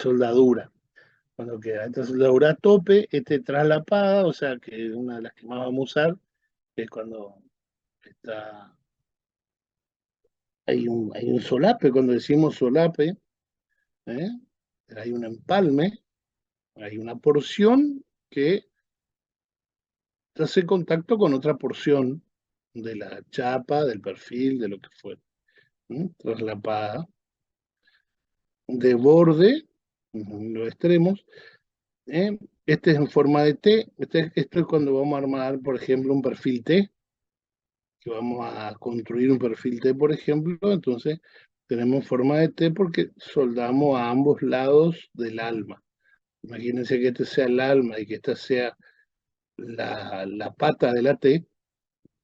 soldadura. Cuando queda esta soldadura a tope, traslapada, o sea que es una de las que más vamos a usar, que es cuando está, hay un solape, cuando decimos solape, ¿eh? Hay un empalme, hay una porción que hace contacto con otra porción de la chapa, del perfil, de lo que fuera, traslapada, de borde, en los extremos. Este es en forma de T. Esto es cuando vamos a armar, por ejemplo, un perfil T, que vamos a construir un perfil T, por ejemplo. Entonces, tenemos forma de T porque soldamos a ambos lados del alma. Imagínense que este sea el alma y que esta sea la pata de la T,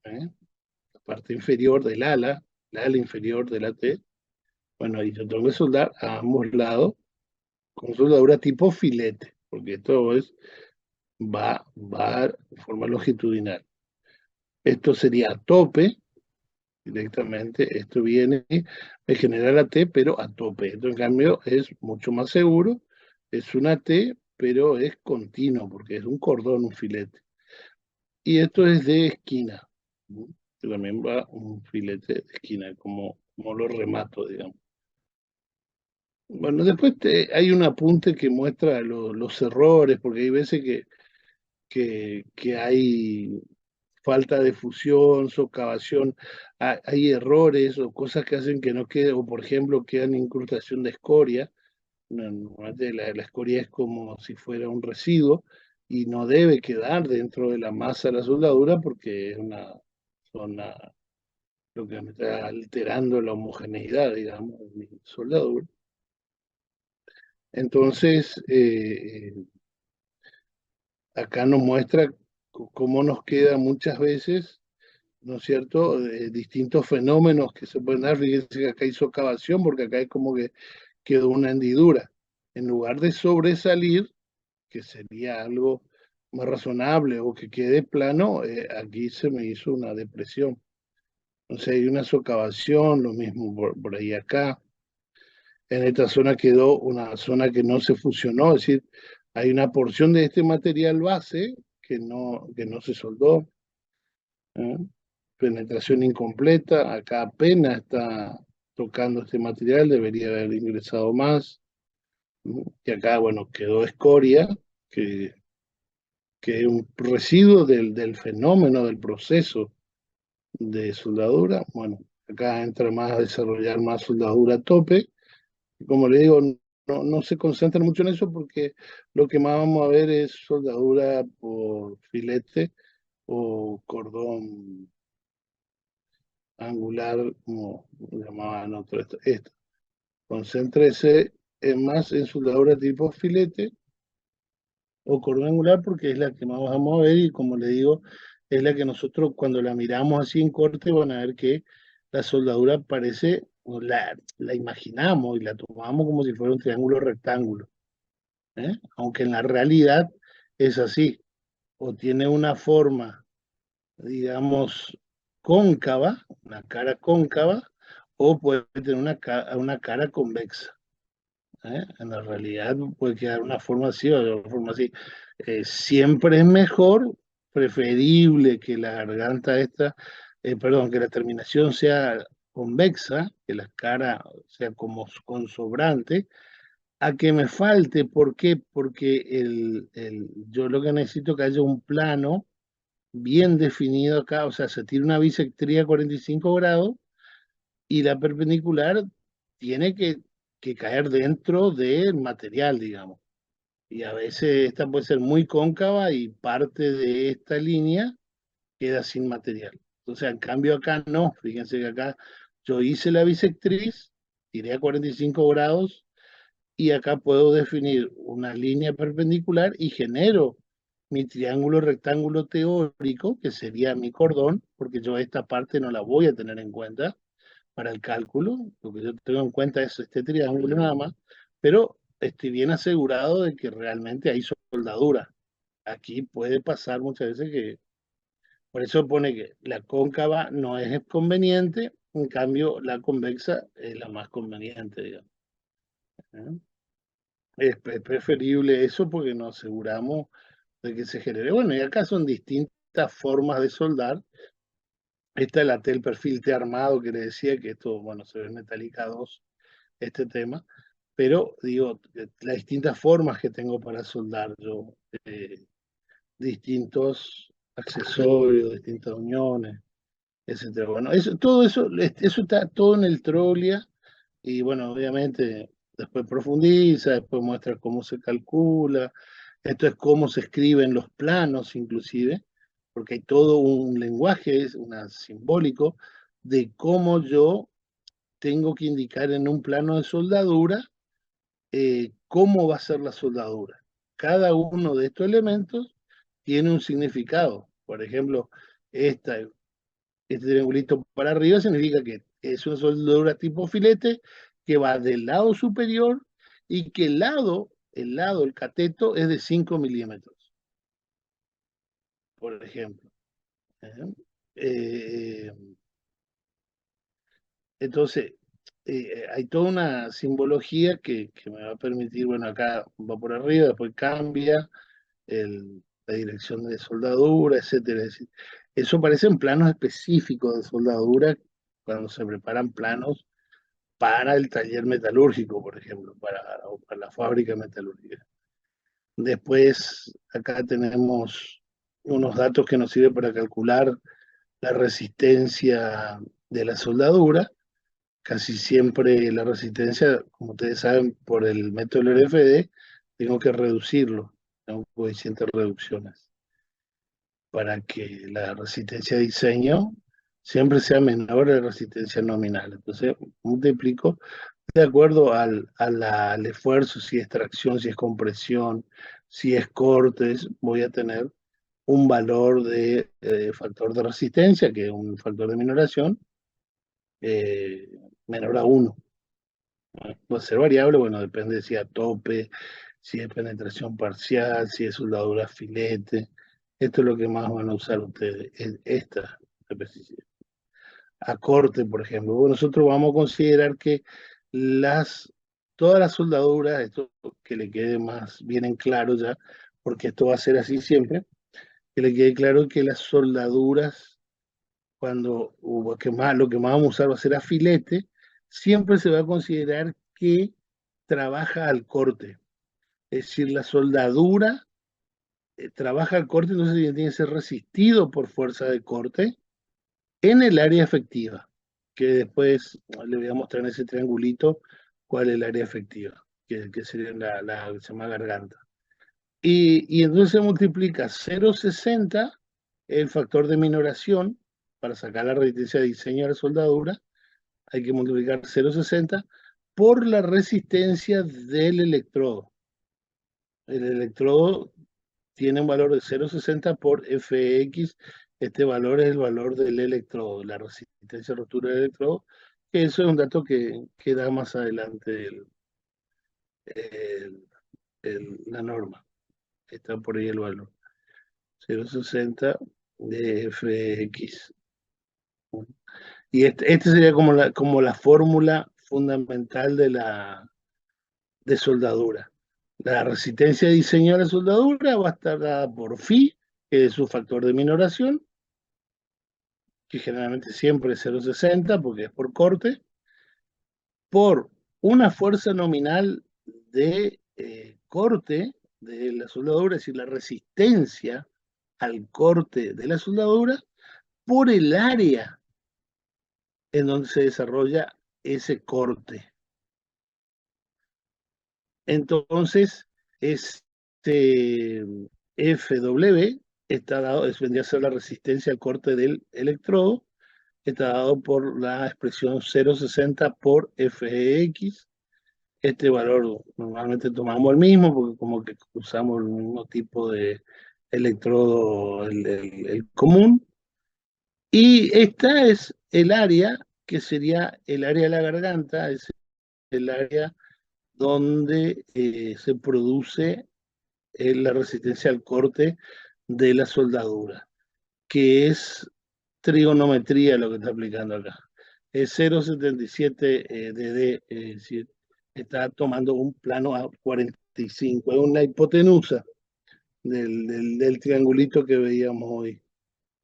la parte inferior del ala, la ala inferior de la T. Bueno, y yo tengo que soldar a ambos lados con soldadura tipo filete, porque esto va de forma longitudinal. Esto sería a tope, directamente, esto viene de generar la T, pero a tope. Esto en cambio es mucho más seguro, es una T, pero es continuo, porque es un cordón, un filete. Y esto es de esquina, ¿no? Que también va un filete de esquina, como lo remato, digamos. Bueno, después hay un apunte que muestra los errores, porque hay veces que hay falta de fusión, socavación, hay errores o cosas que hacen que no quede, o por ejemplo quedan incrustación de escoria. Normalmente la escoria es como si fuera un residuo y no debe quedar dentro de la masa de la soldadura porque es una zona, lo que me está alterando la homogeneidad, digamos, de mi soldadura. Entonces, acá nos muestra cómo nos queda muchas veces, ¿no es cierto?, distintos fenómenos que se pueden dar. Fíjense que acá hay socavación, porque acá es como que quedó una hendidura. En lugar de sobresalir, que sería algo más razonable, o que quede plano, aquí se me hizo una depresión. Entonces hay una socavación, lo mismo por ahí acá. En esta zona quedó una zona que no se fusionó, es decir, hay una porción de este material base que no se soldó. ¿Eh? Penetración incompleta, acá apenas está tocando este material, debería haber ingresado más. ¿No? Y acá, bueno, quedó escoria, que, que es un residuo del fenómeno, del proceso de soldadura. Bueno, acá entra más a desarrollar más soldadura a tope. Como le digo, no se concentran mucho en eso porque lo que más vamos a ver es soldadura por filete o cordón angular, como llamaban otro. Esto. Concéntrese más en soldadura tipo filete o cordón angular porque es la que más vamos a ver y como le digo, es la que nosotros cuando la miramos así en corte van a ver que la soldadura parece, o la imaginamos y la tomamos como si fuera un triángulo rectángulo, ¿eh? Aunque en la realidad es así, o tiene una forma, digamos, cóncava, una cara cóncava, o puede tener una cara convexa. En la realidad puede quedar una forma así o de otra forma así. Siempre es mejor, preferible que la garganta perdón, que la terminación sea convexa, que la cara sea como con sobrante, a que me falte. ¿Por qué? Porque yo lo que necesito es que haya un plano bien definido acá, o sea, se tira una bisectría a 45 grados y la perpendicular tiene que caer dentro del material, digamos. Y a veces esta puede ser muy cóncava y parte de esta línea queda sin material. Entonces, en cambio acá no, fíjense que acá yo hice la bisectriz, tiré a 45 grados y acá puedo definir una línea perpendicular y genero mi triángulo rectángulo teórico, que sería mi cordón, porque yo esta parte no la voy a tener en cuenta para el cálculo, lo que yo tengo en cuenta es este triángulo nada más, pero estoy bien asegurado de que realmente hay soldadura. Aquí puede pasar muchas veces que, por eso pone que la cóncava no es conveniente, en cambio la convexa es la más conveniente, digamos. ¿Eh? Es preferible eso porque nos aseguramos de que se genere. Bueno, y acá son distintas formas de soldar. Esta es la tel perfil T armado que le decía que esto, bueno, se ve en Metallica 2, este tema, pero digo, las distintas formas que tengo para soldar yo, distintos accesorios, distintas uniones, etcétera. Bueno, todo eso está todo en el Trolia y bueno, obviamente después profundiza, después muestra cómo se calcula, esto es cómo se escriben los planos inclusive, porque hay todo un lenguaje, es una simbólico, de cómo yo tengo que indicar en un plano de soldadura cómo va a ser la soldadura. Cada uno de estos elementos tiene un significado. Por ejemplo, este triangulito para arriba significa que es una soldadura tipo filete que va del lado superior y que el cateto es de 5 milímetros, por ejemplo. ¿Eh? Eh, entonces, hay toda una simbología que me va a permitir, bueno, acá va por arriba, después cambia, la dirección de soldadura, etcétera. Es decir, eso parecen planos específicos de soldadura cuando se preparan planos para el taller metalúrgico, por ejemplo, o para la fábrica metalúrgica. Después, acá tenemos unos datos que nos sirven para calcular la resistencia de la soldadura. Casi siempre la resistencia, como ustedes saben, por el método del RFD, tengo que reducirlo, tengo coeficientes reducciones para que la resistencia de diseño siempre sea menor a la resistencia nominal. Entonces, multiplico de acuerdo al esfuerzo, si es tracción, si es compresión, si es cortes, voy a tener un valor de factor de resistencia, que es un factor de minoración, eh, menor a 1. Puede ser variable, bueno, depende si a tope, si es penetración parcial, si es soldadura filete. Esto es lo que más van a usar ustedes, es esta especificidad. A corte, por ejemplo. Bueno, nosotros vamos a considerar que las, todas las soldaduras, esto que le quede más bien en claro ya, porque esto va a ser así siempre, que le quede claro que las soldaduras, lo que más vamos a usar va a ser a filete, siempre se va a considerar que trabaja al corte. Es decir, la soldadura trabaja al corte, entonces tiene que ser resistido por fuerza de corte en el área efectiva, que después le voy a mostrar en ese triangulito cuál es el área efectiva, que sería la que se llama garganta. Y entonces se multiplica 0,60 el factor de minoración para sacar la resistencia de diseño de la soldadura, hay que multiplicar 0,60 por la resistencia del electrodo. El electrodo tiene un valor de 0,60 por Fx. Este valor es el valor del electrodo, la resistencia a rotura del electrodo, que eso es un dato que da más adelante el, la norma. Está por ahí el valor. 0,60 de Fx. Y este sería como la fórmula fundamental de soldadura. La resistencia de diseño de la soldadura va a estar dada por phi, que es su factor de minoración, que generalmente siempre es 0,60 porque es por corte, por una fuerza nominal de corte de la soldadura, es decir, la resistencia al corte de la soldadura, por el área en donde se desarrolla ese corte. Entonces, este FW está dado, vendría a ser la resistencia al corte del electrodo, está dado por la expresión 0,60 por Fx. Este valor normalmente tomamos el mismo porque como que usamos el mismo tipo de electrodo, el común. Y esta es el área que sería el área de la garganta, es el área donde se produce la resistencia al corte de la soldadura, que es trigonometría lo que está aplicando acá. Es 0,77 DD, es decir, está tomando un plano a 40 25, es una hipotenusa del triangulito que veíamos hoy.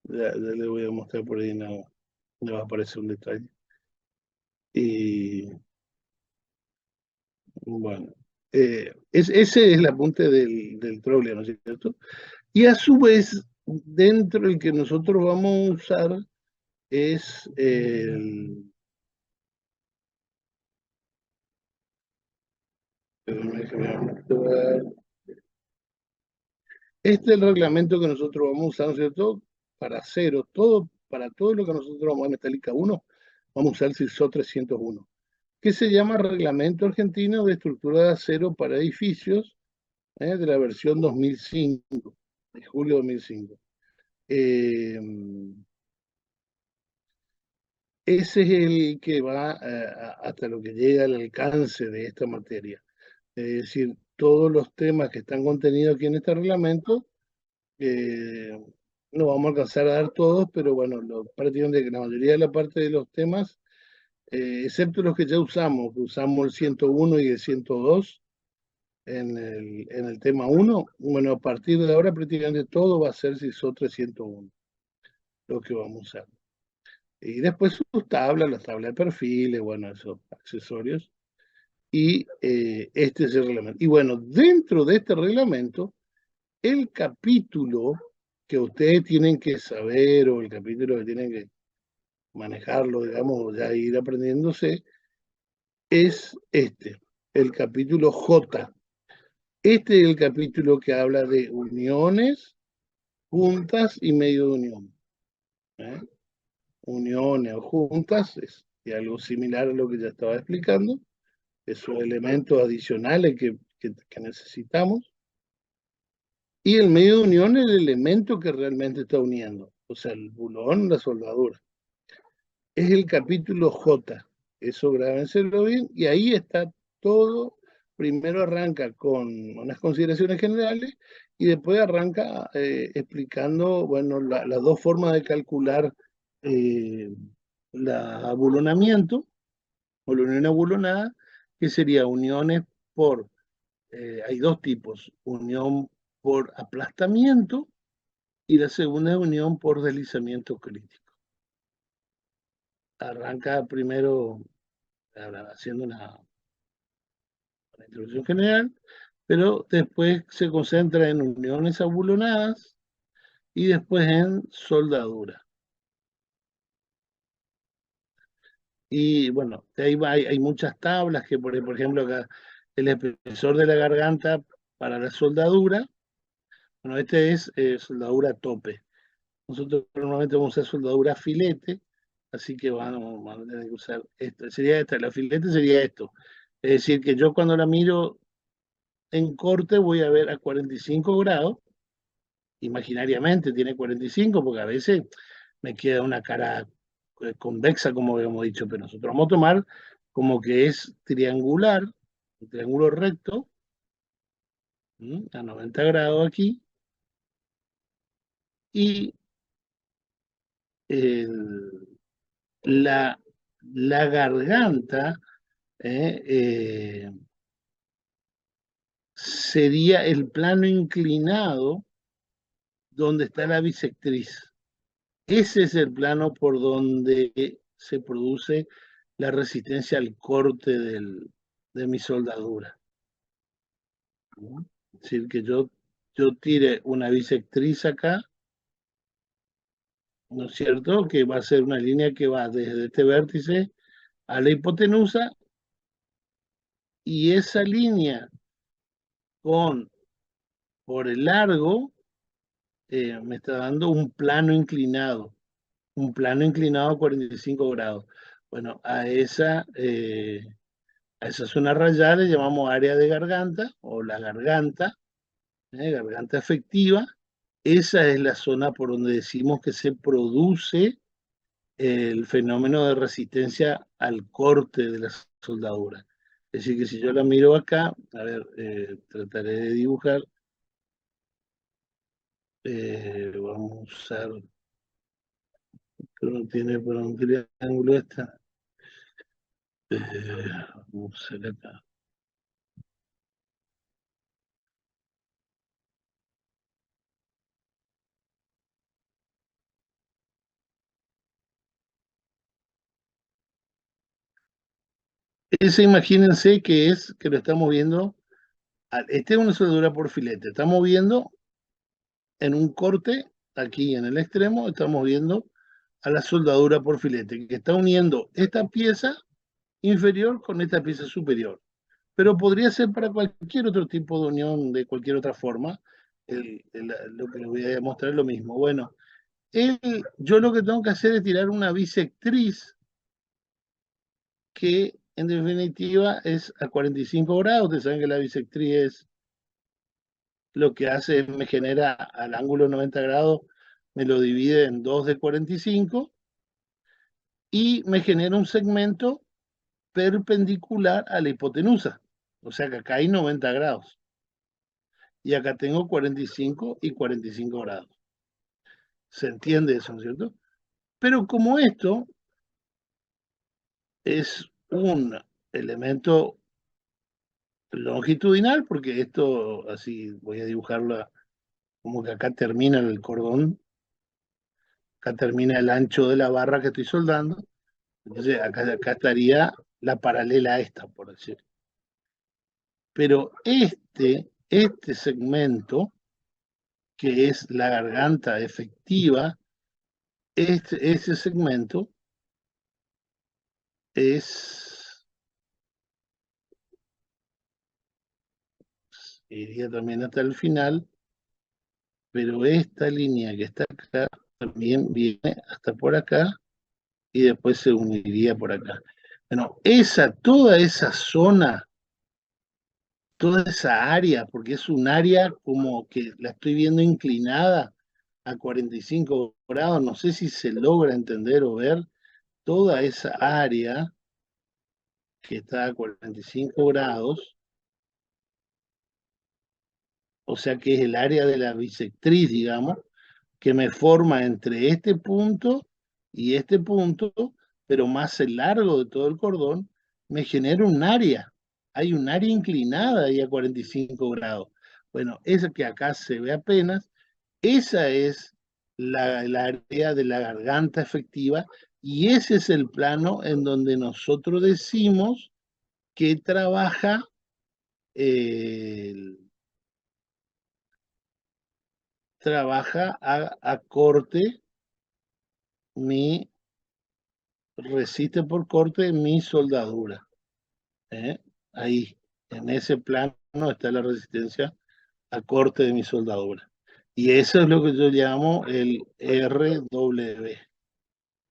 Ya le voy a mostrar por ahí, no, le va a aparecer un detalle. Y bueno, ese es el apunte del Troglia, ¿no es cierto? Y a su vez, dentro del que nosotros vamos a usar es este es el reglamento que nosotros vamos a usar, ¿no es cierto? Para cero, para todo lo que nosotros vamos a Metallica 1, vamos a usar el CISO 301, que se llama Reglamento Argentino de Estructura de Acero para Edificios, de la versión 2005, de julio 2005. Eh, Ese es el que va hasta lo que llega al alcance de esta materia. Es decir, todos los temas que están contenidos aquí en este reglamento, no vamos a alcanzar a dar todos, pero bueno, prácticamente la mayoría de la parte de los temas, excepto los que ya usamos, que usamos el 101 y el 102 en el tema 1, bueno, a partir de ahora prácticamente todo va a ser CISO 301, lo que vamos a usar. Y después sus tablas, las tablas de perfiles, bueno, esos accesorios. Y este es el reglamento. Y bueno, dentro de este reglamento, el capítulo que ustedes tienen que saber o el capítulo que tienen que manejarlo, digamos, ya ir aprendiéndose, es este, el capítulo J. Este es el capítulo que habla de uniones, juntas y medio de unión. ¿eh? Uniones o juntas es algo similar a lo que ya estaba explicando. Esos elementos adicionales que necesitamos. Y el medio de unión es el elemento que realmente está uniendo, o sea, el bulón, la soldadura. Es el capítulo J, eso grábenselo bien, y ahí está todo. Primero arranca con unas consideraciones generales y después arranca explicando, bueno, las dos formas de calcular la abulonamiento o la unión abulonada, que sería uniones por hay dos tipos, unión por aplastamiento y la segunda unión por deslizamiento crítico. Arranca primero haciendo una introducción general, pero después se concentra en uniones abulonadas y después en soldadura. Y bueno, ahí hay muchas tablas que, por ejemplo, acá el espesor de la garganta para la soldadura, bueno, este es soldadura tope. Nosotros normalmente vamos a usar soldadura filete, así que vamos a tener que usar esta. Sería esta, la filete sería esto. Es decir, que yo cuando la miro en corte voy a ver a 45 grados, imaginariamente tiene 45, porque a veces me queda una cara convexa, como habíamos dicho, pero nosotros vamos a tomar como que es triangular, un triángulo recto, a 90 grados aquí, y el, la, la garganta sería el plano inclinado donde está la bisectriz. Ese es el plano por donde se produce la resistencia al corte de mi soldadura. ¿no? Es decir, que yo tire una bisectriz acá, ¿no es cierto? Que va a ser una línea que va desde este vértice a la hipotenusa, y esa línea por el largo me está dando un plano inclinado a 45 grados. Bueno, a esa zona rayada le llamamos área de garganta o la garganta, garganta efectiva. Esa es la zona por donde decimos que se produce el fenómeno de resistencia al corte de la soldadura. Es decir, que si yo la miro acá, a ver, trataré de dibujar, vamos a usar, creo que tiene para un triángulo esta, vamos a hacer acá. Ese imagínense que lo estamos viendo, este es una soldadura por filete, estamos viendo en un corte, aquí en el extremo, estamos viendo a la soldadura por filete, que está uniendo esta pieza inferior con esta pieza superior. Pero podría ser para cualquier otro tipo de unión, de cualquier otra forma. Lo que les voy a mostrar es lo mismo. Bueno, yo lo que tengo que hacer es tirar una bisectriz que en definitiva es a 45 grados. Ustedes saben que la bisectriz es lo que hace, me genera al ángulo 90 grados, me lo divide en 2 de 45 y me genera un segmento perpendicular a la hipotenusa. O sea que acá hay 90 grados. Y acá tengo 45 y 45 grados. ¿Se entiende eso, no es cierto? Pero como esto es un elemento longitudinal, porque esto, así voy a dibujarlo como que acá termina el cordón, acá termina el ancho de la barra que estoy soldando, entonces acá estaría la paralela a esta, por decir. Pero este segmento, que es la garganta efectiva, ese segmento es, iría también hasta el final, pero esta línea que está acá también viene hasta por acá y después se uniría por acá. Bueno, toda esa zona, toda esa área, porque es un área como que la estoy viendo inclinada a 45 grados, no sé si se logra entender o ver toda esa área que está a 45 grados, o sea que es el área de la bisectriz, digamos, que me forma entre este punto y este punto, pero más el largo de todo el cordón, me genera un área. Hay un área inclinada ahí a 45 grados. Bueno, esa que acá se ve apenas, esa es el área de la garganta efectiva y ese es el plano en donde nosotros decimos que eh, trabaja a corte mi resiste por corte mi soldadura. ¿Eh? Ahí, en ese plano está la resistencia a corte de mi soldadura. Y eso es lo que yo llamo el RW,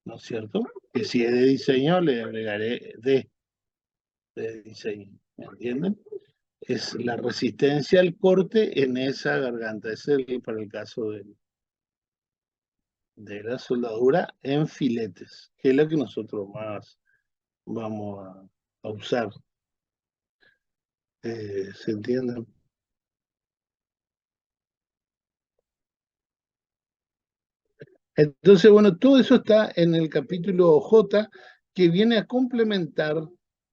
¿no es cierto? Que si es de diseño, le agregaré D de diseño, ¿me entienden? Es la resistencia al corte en esa garganta. Ese es para el caso de la soldadura en filetes, que es lo que nosotros más vamos a usar. ¿Se entiende? Entonces, bueno, todo eso está en el capítulo J, que viene a complementar,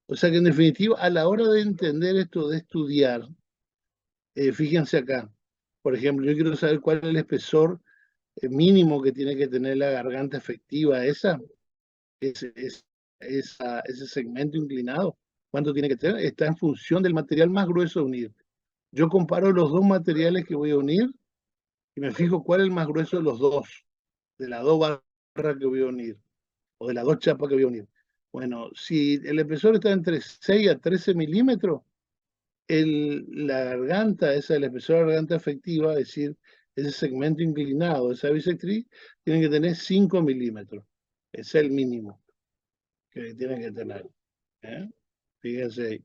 o sea que en definitiva, a la hora de entender esto de estudiar, fíjense acá, por ejemplo, yo quiero saber cuál es el espesor mínimo que tiene que tener la garganta efectiva, ese, es- ese segmento inclinado, cuánto tiene que tener, está en función del material más grueso a unir. Yo comparo los dos materiales que voy a unir y me fijo cuál es el más grueso de los dos, de las dos barras que voy a unir, o de las dos chapas que voy a unir. Bueno, si el espesor está entre 6 a 13 milímetros, la garganta, esa del espesor de la garganta efectiva, es decir, ese segmento inclinado, esa bisectriz, tiene que tener 5 milímetros. Es el mínimo que tiene que tener. ¿Eh? Fíjense ahí.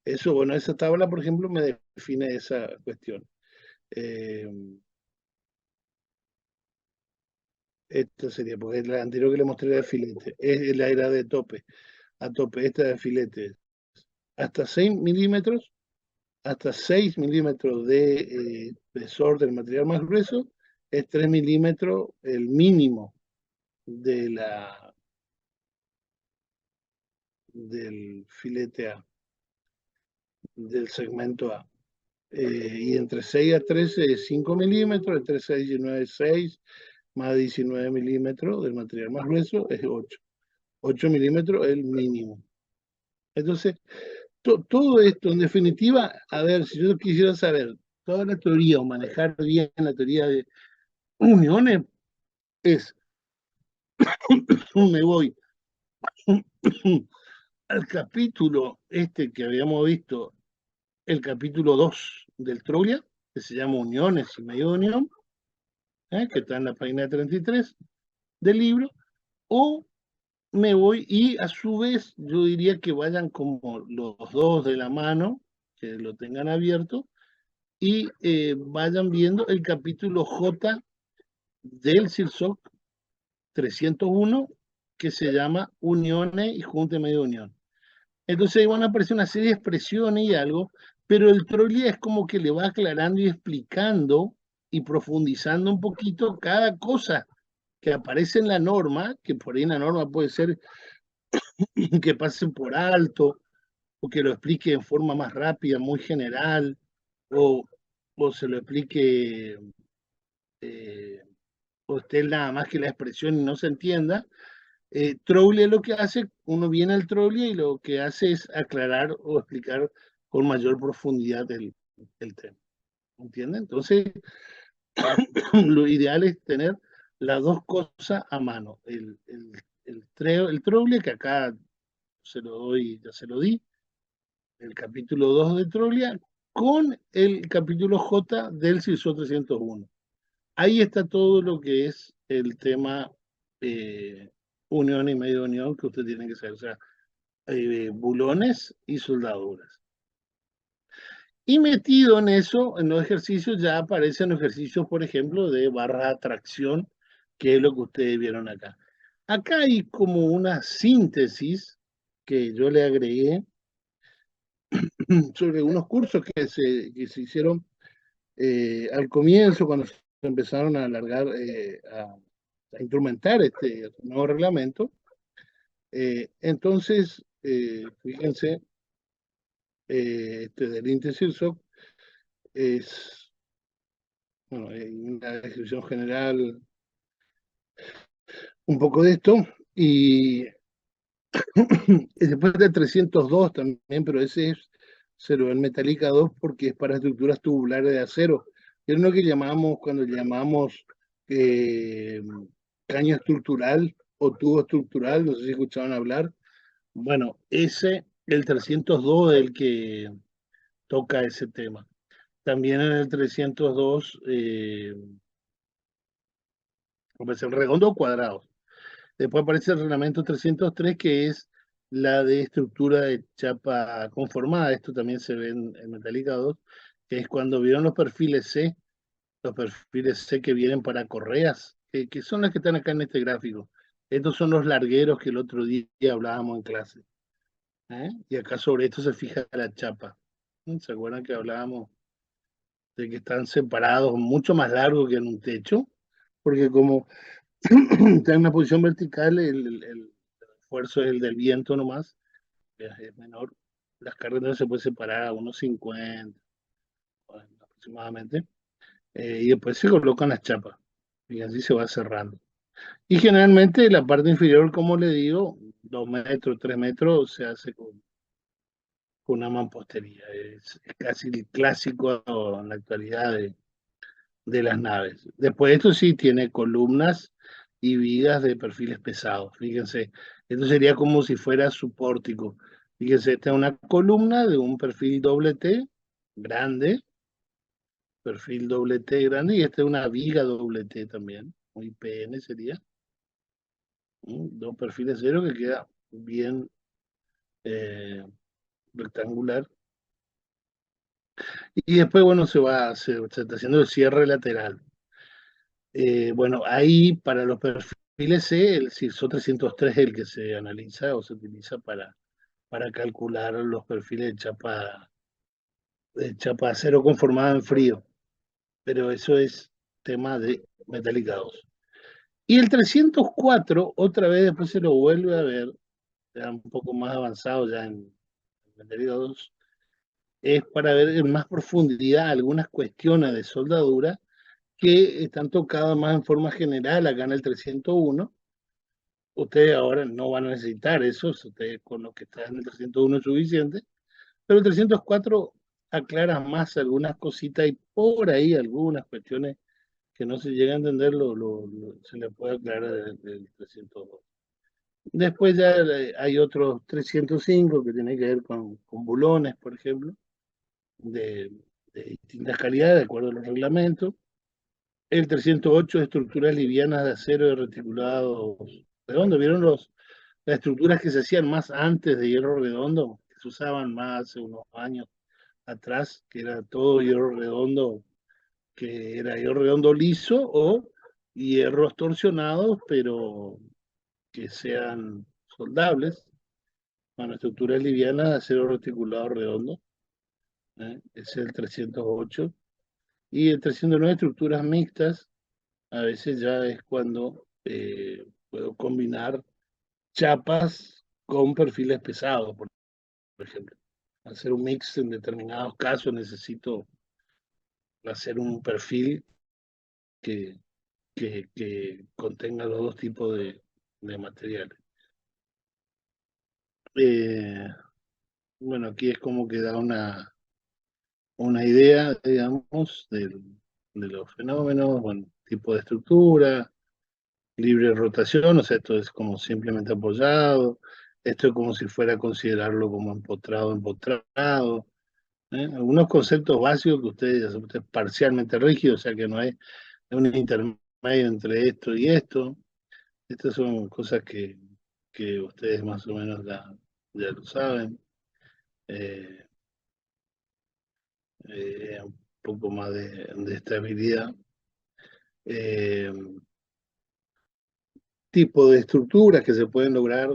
Eso, bueno, esa tabla, por ejemplo, me define esa cuestión. Eh, Esto sería, porque la anterior que le mostré era de filete, es la era de tope, a tope, esta de filete. Hasta 6 milímetros, hasta 6 milímetros de espesor del material más grueso, es 3 milímetros el mínimo de del filete A, del segmento A. Y entre 6 a 13 es 5 milímetros, entre 6 y 9 es 6, más 19 milímetros del material más grueso es 8. 8 milímetros es el mínimo. Entonces, todo esto, en definitiva, a ver, si yo quisiera saber toda la teoría o manejar bien la teoría de uniones, es, me voy al capítulo este que habíamos visto, el capítulo 2 del Troya, que se llama Uniones y Medio Unión, que está en la página 33 del libro, o me voy y a su vez yo diría que vayan como los dos de la mano, que lo tengan abierto, y vayan viendo el capítulo J del CIRSOC 301, que se llama Uniones y Junta de Medio Unión. Entonces ahí van a aparecer una serie de expresiones y algo, pero el Trolli es como que le va aclarando y explicando y profundizando un poquito cada cosa que aparece en la norma, que por ahí en la norma puede ser que pasen por alto, o que lo explique en forma más rápida, muy general, o, o se lo explique, eh, o esté nada más que la expresión y no se entienda. Trowley lo que hace, uno viene al Trowley y lo que hace es aclarar o explicar con mayor profundidad el tema. ¿Entienden? Entonces, lo ideal es tener las dos cosas a mano. El Trowley, que acá se lo doy, ya se lo di, el capítulo 2 de Trolia, con el capítulo J del CISO 301. Ahí está todo lo que es el tema unión y medio unión que usted tiene que saber, o sea, bulones y soldaduras. Y metido en eso, en los ejercicios, ya aparecen los ejercicios, por ejemplo, de barra de atracción, que es lo que ustedes vieron acá. Acá hay como una síntesis que yo le agregué sobre unos cursos que se hicieron al comienzo, cuando se empezaron a alargar, a instrumentar este nuevo reglamento. Entonces, fíjense, del INTE-CIRSOC es, bueno, hay una descripción general un poco de esto, y después del 302 también, pero ese se lo ven Metallica 2 porque es para estructuras tubulares de acero. Es lo que llamamos, cuando llamamos eh, caño estructural o tubo estructural, no sé si escuchaban hablar. Bueno, el 302 es el que toca ese tema. También en el 302, aparece el redondo o cuadrado. Después aparece el reglamento 303, que es la de estructura de chapa conformada. Esto también se ve en Metallica 2, que es cuando vieron los perfiles C que vienen para correas, que son las que están acá en este gráfico. Estos son los largueros que el otro día hablábamos en clase. Y acá sobre esto se fija la chapa. ¿Se acuerdan que hablábamos de que están separados, mucho más largos que en un techo? Porque como está en una posición vertical, el esfuerzo es el del viento nomás, es menor. Las carreras se pueden separar a unos 50 bueno, aproximadamente, y después se colocan las chapas y así se va cerrando. Y generalmente la parte inferior, como le digo, 2 metros, 3 metros, se hace con una mampostería. Es casi el clásico en la actualidad de las naves. Después esto sí tiene columnas y vigas de perfiles pesados. Fíjense, esto sería como si fuera su pórtico. Fíjense, esta es una columna de un perfil doble T grande, perfil doble T grande, y esta es una viga doble T también, un IPN sería. Dos perfiles cero que queda bien rectangular. Y después, bueno, se está haciendo el cierre lateral. Bueno, ahí para los perfiles C, el CIRSO 303 es el que se analiza o se utiliza para calcular los perfiles de chapa de acero conformada en frío. Pero eso es tema de Metallica 2. Y el 304, otra vez después se lo vuelve a ver, ya un poco más avanzado ya en Metallica 2, es para ver en más profundidad algunas cuestiones de soldadura que están tocadas más en forma general acá en el 301, ustedes ahora no van a necesitar eso, ustedes con lo que está en el 301 es suficiente, pero el 304 aclara más algunas cositas y por ahí algunas cuestiones que no se llega a entender, se le puede aclarar del 302. Después ya hay otros 305 que tienen que ver con bulones, por ejemplo, de, de distintas calidades, de acuerdo a los reglamentos. El 308, estructuras livianas de acero de reticulados redondos. ¿Vieron las estructuras que se hacían más antes de hierro redondo? Que se usaban más hace unos años atrás, que era todo hierro redondo, que era hierro redondo liso o hierros torsionados, pero que sean soldables. Bueno, estructuras livianas de acero reticulado redondo, es el 308. Y el 309, estructuras mixtas, a veces ya es cuando puedo combinar chapas con perfiles pesados, por ejemplo. Hacer un mix en determinados casos necesito hacer un perfil que, que contenga los dos tipos de materiales. Bueno, aquí es como que da una idea, digamos, de los fenómenos, bueno, tipo de estructura, libre rotación, o sea, esto es como simplemente apoyado, esto es como si fuera a considerarlo como empotrado. Algunos conceptos básicos que ustedes parcialmente rígidos, o sea que no hay un intermedio entre esto y esto. Estas son cosas que ustedes más o menos ya lo saben. Eh, un poco más de estabilidad. Eh, Tipo de estructuras que se pueden lograr.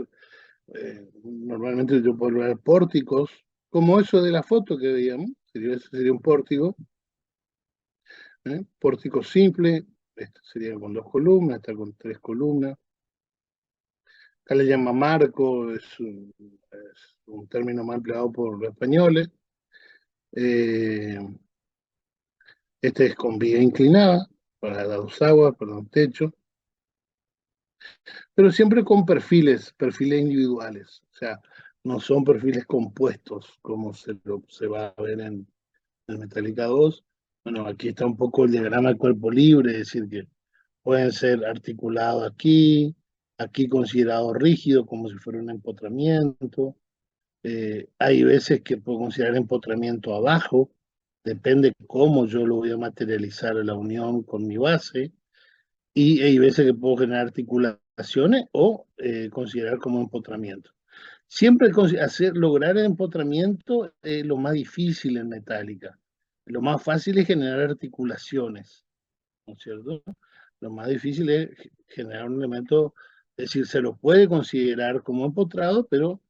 Normalmente yo puedo lograr pórticos, como eso de la foto que veíamos, ese sería un pórtico. Pórtico simple, este sería con 2 columnas, está con 3 columnas. Acá le llama marco, es un término más empleado por los españoles. Eh, este es con viga inclinada, para las 2 aguas, para un techo, pero siempre con perfiles individuales, o sea, no son perfiles compuestos como se va a ver en el Metallica 2. Bueno, aquí está un poco el diagrama de cuerpo libre, es decir, que pueden ser articulados aquí considerado rígido como si fuera un empotramiento. Hay veces que puedo considerar empotramiento abajo, depende cómo yo lo voy a materializar en la unión con mi base, y hay veces que puedo generar articulaciones o considerar como empotramiento. Siempre lograr el empotramiento es lo más difícil en metálica. Lo más fácil es generar articulaciones, ¿no es cierto? Lo más difícil es generar un elemento, es decir, se lo puede considerar como empotrado, pero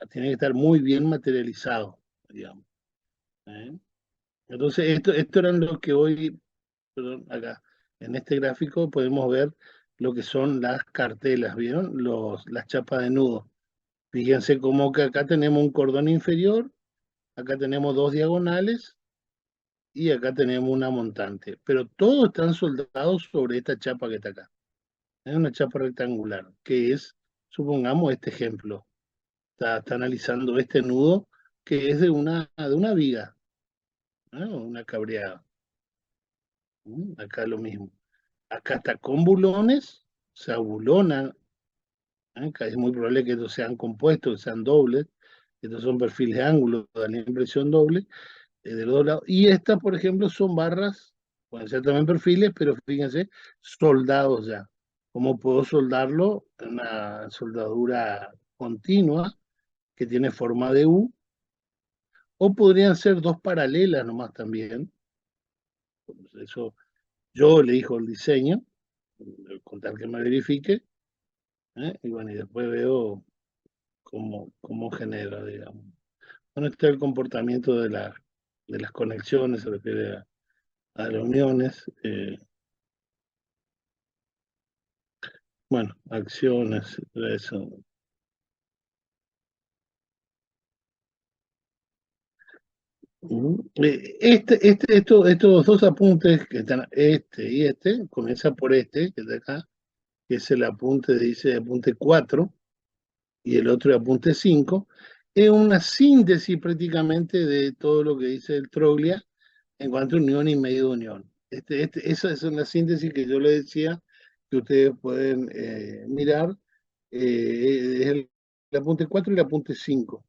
tiene que estar muy bien materializado, digamos. ¿Eh? Entonces, esto eran lo que hoy, perdón, acá, en este gráfico podemos ver lo que son las cartelas, ¿vieron? Las chapas de nudo. Fíjense cómo que acá tenemos un cordón inferior, acá tenemos 2 diagonales y acá tenemos una montante. Pero todos están soldados sobre esta chapa que está acá. Es una chapa rectangular, que es, supongamos, este ejemplo. Está analizando este nudo que es de una viga, ¿no? Una cabreada. Acá lo mismo. Acá está con bulones, se abulona. Acá es muy probable que estos sean compuestos, que sean dobles. Estos son perfiles de ángulo, dan la impresión doble de los dos lados. Y estas, por ejemplo, son barras, pueden ser también perfiles, pero fíjense, soldados ya. ¿Cómo puedo soldarlo? Una soldadura continua que tiene forma de U, o podrían ser dos paralelas nomás también. Eso yo le dijo el diseño, con tal que me verifique, y bueno, y después veo cómo genera, digamos. Bueno, este es el comportamiento de las conexiones, se refiere a las uniones. Bueno, acciones, eso. Estos dos apuntes que están, este y este, comienza por este, que es de acá, que es el apunte, dice apunte 4, y el otro apunte 5, es una síntesis prácticamente de todo lo que dice el Troglia en cuanto a unión y medio de unión. Esa es una síntesis que yo le decía que ustedes pueden mirar, es el apunte 4 y el apunte 5.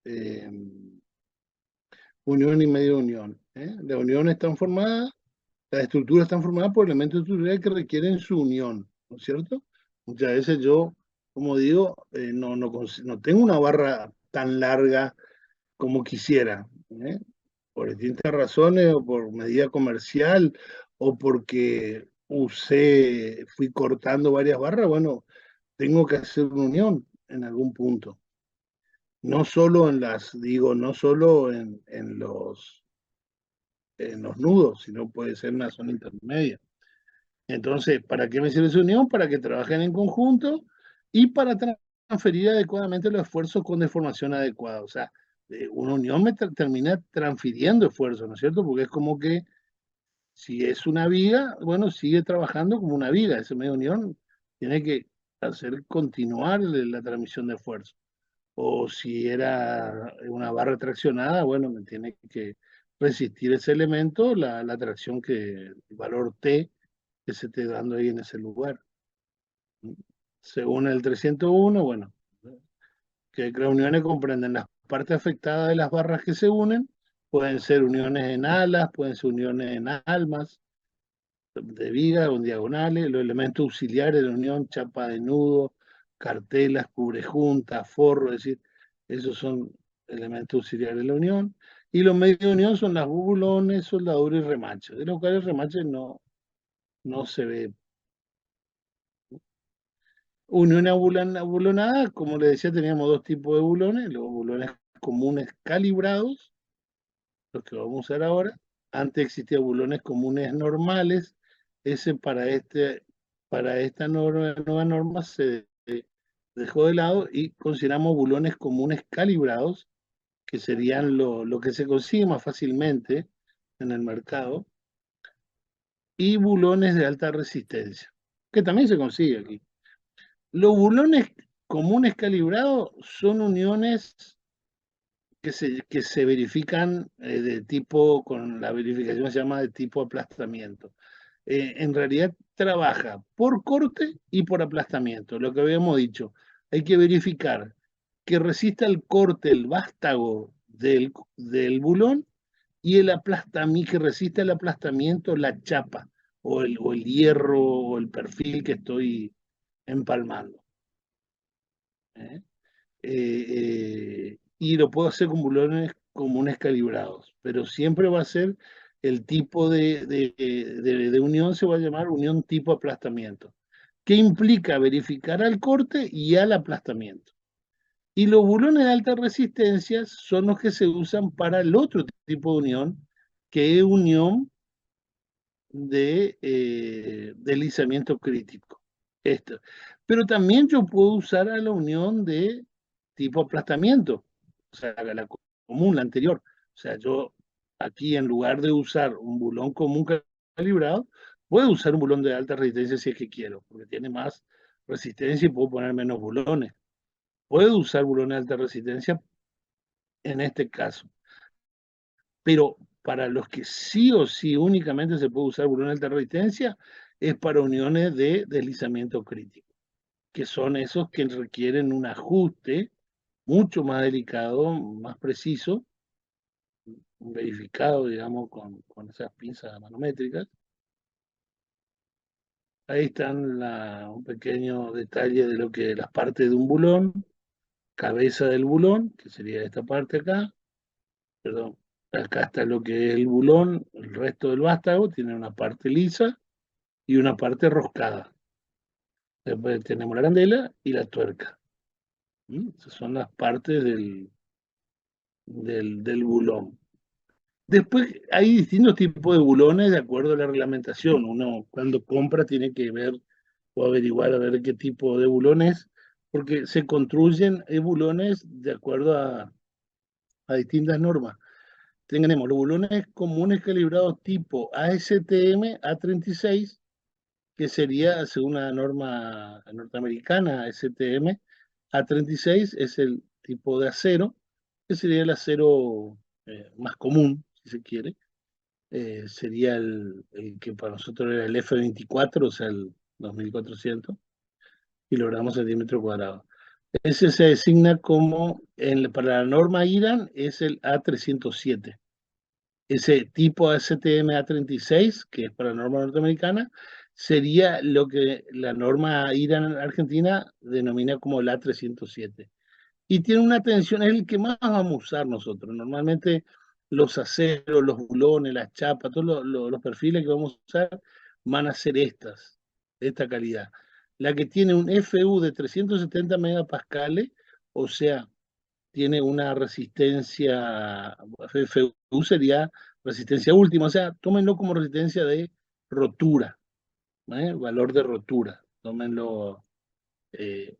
Eh, unión y medio de unión. Las uniones están formadas, las estructuras están formadas por elementos estructurales que requieren su unión, ¿no es cierto? Muchas veces yo, como digo, no tengo una barra tan larga como quisiera, por distintas razones, o por medida comercial, o porque fui cortando varias barras, bueno, tengo que hacer una unión en algún punto. No solo no solo en los nudos, sino puede ser una zona intermedia. Entonces, ¿para qué me sirve esa unión? Para que trabajen en conjunto y para transferir adecuadamente los esfuerzos con deformación adecuada. O sea, una unión termina transfiriendo esfuerzos, ¿no es cierto? Porque es como que si es una viga, bueno, sigue trabajando como una viga. Esa media unión tiene que hacer continuar la transmisión de esfuerzo. O si era una barra traccionada, bueno, me tiene que resistir ese elemento, la tracción el valor T que se esté dando ahí en ese lugar. Según el 301, bueno, que las uniones comprenden las partes afectadas de las barras que se unen, pueden ser uniones en alas, pueden ser uniones en almas, de viga o en diagonales, los elementos auxiliares de la unión, chapa de nudo, cartelas, cubrejuntas, forro, es decir, esos son elementos auxiliares de la unión. Y los medios de unión son las bulones, soldadura y remache, de los cuales el remache no se ve. Unión abulonada, como le decía, teníamos dos tipos de bulones, los bulones comunes calibrados, los que vamos a usar ahora. Antes existían bulones comunes normales, ese para esta nueva norma se dejó de lado y consideramos bulones comunes calibrados, que serían lo que se consigue más fácilmente en el mercado, y bulones de alta resistencia, que también se consigue aquí. Los bulones comunes calibrados son uniones que se verifican de tipo, con la verificación se llama de tipo aplastamiento. En realidad trabaja por corte y por aplastamiento, lo que habíamos dicho. Hay que verificar que resista el corte, el vástago del bulón, y el aplastamiento, que resista el aplastamiento, la chapa, o el hierro, o el perfil que estoy empalmando. ¿eh? Y lo puedo hacer con bulones comunes calibrados, pero siempre va a ser el tipo de unión, se va a llamar unión tipo aplastamiento, que implica verificar al corte y al aplastamiento. Y los bulones de alta resistencia son los que se usan para el otro tipo de unión, que es unión de deslizamiento crítico. Esto. Pero también yo puedo usar a la unión de tipo aplastamiento, o sea, la común, la anterior. O sea, yo aquí en lugar de usar un bulón común calibrado, puedo usar un bulón de alta resistencia si es que quiero, porque tiene más resistencia y puedo poner menos bulones. Puedo usar bulones de alta resistencia en este caso, pero para los que sí o sí únicamente se puede usar bulón de alta resistencia, es para uniones de deslizamiento crítico, que son esos que requieren un ajuste mucho más delicado, más preciso, verificado, digamos, con esas pinzas manométricas. Ahí están un pequeño detalle de lo que las partes de un bulón, cabeza del bulón, que sería esta parte acá, perdón, acá está lo que es el bulón, el resto del vástago tiene una parte lisa y una parte roscada. Después tenemos la arandela y la tuerca. Esas son las partes del bulón. Después hay distintos tipos de bulones de acuerdo a la reglamentación. Uno cuando compra tiene que ver o averiguar a ver qué tipo de bulones, porque se construyen bulones de acuerdo a distintas normas. Tenemos los bulones comunes calibrados tipo ASTM A36, que sería, según la norma norteamericana, STM, A36 es el tipo de acero, que sería el acero más común, si se quiere. Sería el que para nosotros era el F24, o sea, el 2400 kilogramos centímetro cuadrado. Ese se designa como, para la norma IRAN, es el A307. Ese tipo STM A36, que es para la norma norteamericana, sería lo que la norma IRAN argentina denomina como el A307. Y tiene una tensión, es el que más vamos a usar nosotros. Normalmente los aceros, los bulones, las chapas, todos los perfiles que vamos a usar van a ser de esta calidad. La que tiene un FU de 370 megapascales, o sea, tiene una resistencia, FU sería resistencia última, o sea, tómenlo como resistencia de rotura, valor de rotura, tómenlo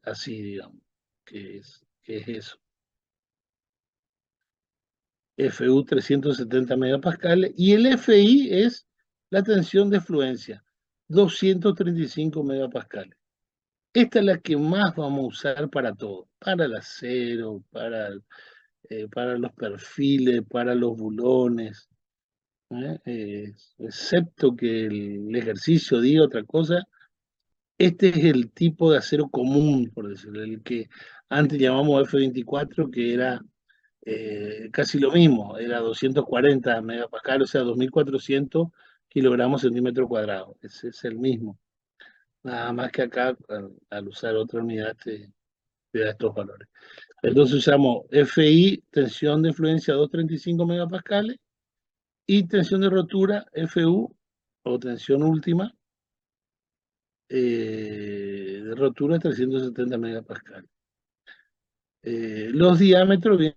así, digamos, que es eso. FU 370 megapascales, y el FI es la tensión de fluencia, 235 megapascales. Esta es la que más vamos a usar para todo, para el acero, para los perfiles, para los bulones, excepto que el ejercicio diga otra cosa. Este es el tipo de acero común, por decirlo, el que antes llamamos F24, que era casi lo mismo, era 240 megapascal, o sea, 2400 kilogramos centímetro cuadrado. Ese es el mismo. Nada más que acá, al usar otra unidad, te da estos valores. Entonces usamos FI, tensión de influencia 235 megapascales, y tensión de rotura, FU, o tensión última, de rotura 370 megapascales. Los diámetros